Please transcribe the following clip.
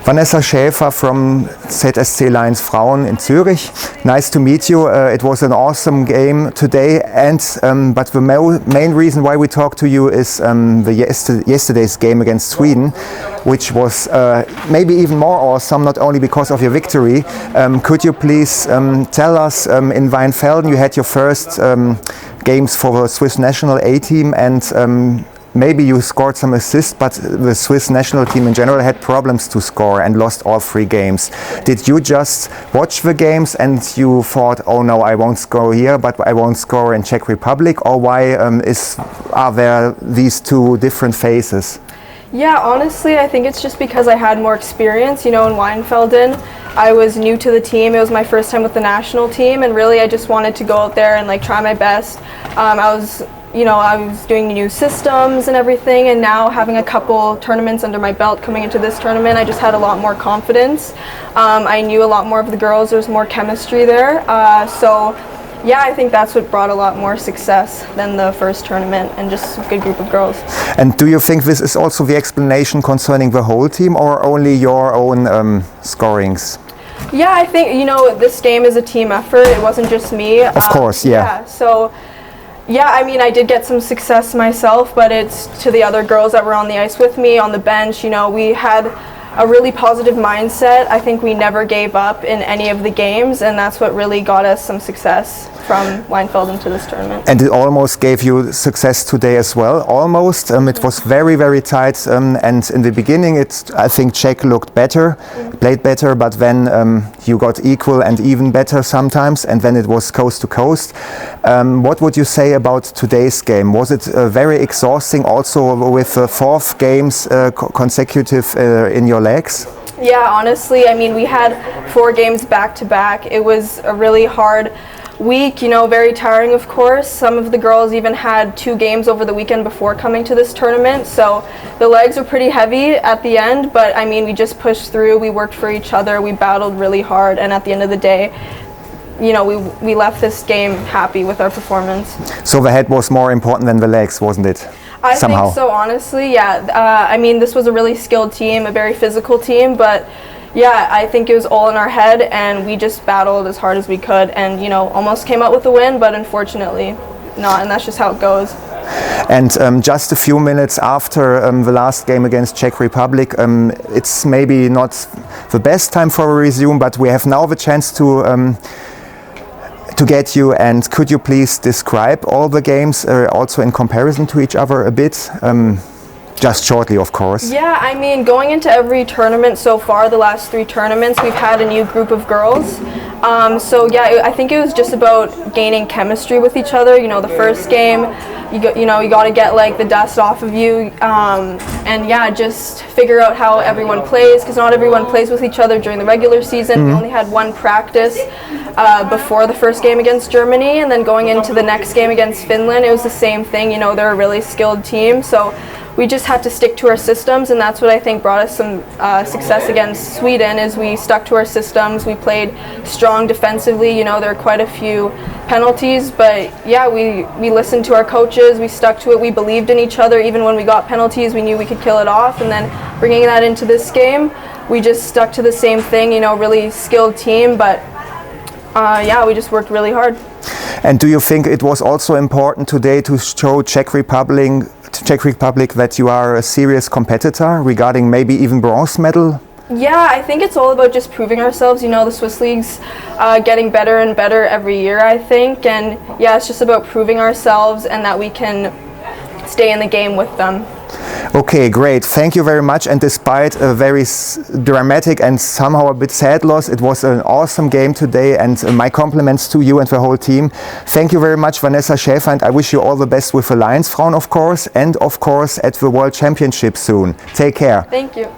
Vanessa Schaefer from ZSC Lions Frauen in Zürich. Nice to meet you. It was an awesome game today, and but the main reason why we talk to you is yesterday's game against Sweden, which was maybe even more awesome, not only because of your victory. Could you please tell us, in Weinfelden you had your first games for the Swiss national A team, and maybe you scored some assists, but the Swiss national team in general had problems to score and lost all 3 games. Did you just watch the games and you thought, oh no, I won't score here, but I won't score in Czech Republic? Or why are there these 2 different phases? Yeah, honestly, I think it's just because I had more experience. You know, in Weinfelden, I was new to the team. It was my first time with the national team, and really I just wanted to go out there and try my best. I was doing new systems and everything, and now having a couple tournaments under my belt coming into this tournament, I just had a lot more confidence. I knew a lot more of the girls. There was more chemistry there. Yeah, I think that's what brought a lot more success than the first tournament, and just a good group of girls. And do you think this is also the explanation concerning the whole team, or only your own scorings? Yeah, I think, this game is a team effort. It wasn't just me. Of course, yeah. Yeah, I mean, I did get some success myself, but it's to the other girls that were on the ice with me, on the bench. We had a really positive mindset. I think we never gave up in any of the games, and that's what really got us some success from Weinfelden to this tournament. And it almost gave you success today as well, almost. It was very, very tight, and in the beginning I think Czech looked better, played better, but then you got equal and even better sometimes, and then it was coast to coast. What would you say about today's game? Was it very exhausting also with 4th games consecutive in your legs? Yeah, honestly, I mean, we had 4 games back to back. It was a really hard week, very tiring, of course. Some of the girls even had 2 games over the weekend before coming to this tournament, so the legs were pretty heavy at the end, but I mean, we just pushed through, we worked for each other, we battled really hard, and at the end of the day, we left this game happy with our performance. So the head was more important than the legs, wasn't it? I think so, honestly, yeah. I mean, this was a really skilled team, a very physical team, but yeah, I think it was all in our head, and we just battled as hard as we could, and almost came out with a win, but unfortunately not, and that's just how it goes. And just a few minutes after the last game against Czech Republic, it's maybe not the best time for a resume, but we have now the chance to get you, and could you please describe all the games also in comparison to each other a bit? Just shortly, of course. Yeah, I mean, going into every tournament so far, the last 3 tournaments, we've had a new group of girls. So yeah, I think it was just about gaining chemistry with each other. The first game, you got to get the dust off of you, and yeah, just figure out how everyone plays, because not everyone plays with each other during the regular season. We only had 1 practice before the first game against Germany, and then going into the next game against Finland, it was the same thing. They're a really skilled team, so we just had to stick to our systems, and that's what I think brought us some success against Sweden, is we stuck to our systems, we played strong defensively. There are quite a few penalties, but yeah, we listened to our coaches, we stuck to it, we believed in each other. Even when we got penalties, we knew we could kill it off, and then bringing that into this game, we just stuck to the same thing, really skilled team, but yeah, we just worked really hard. And do you think it was also important today to show Czech Republic that you are a serious competitor regarding maybe even bronze medal? Yeah, I think it's all about just proving ourselves. The Swiss League's getting better and better every year, I think, and yeah, it's just about proving ourselves and that we can stay in the game with them. Okay, great. Thank you very much. And despite a very dramatic and somehow a bit sad loss, it was an awesome game today, and my compliments to you and the whole team. Thank you very much, Vanessa Schaefer, and I wish you all the best with the Lions Frauen, of course, and of course at the World Championship soon. Take care. Thank you.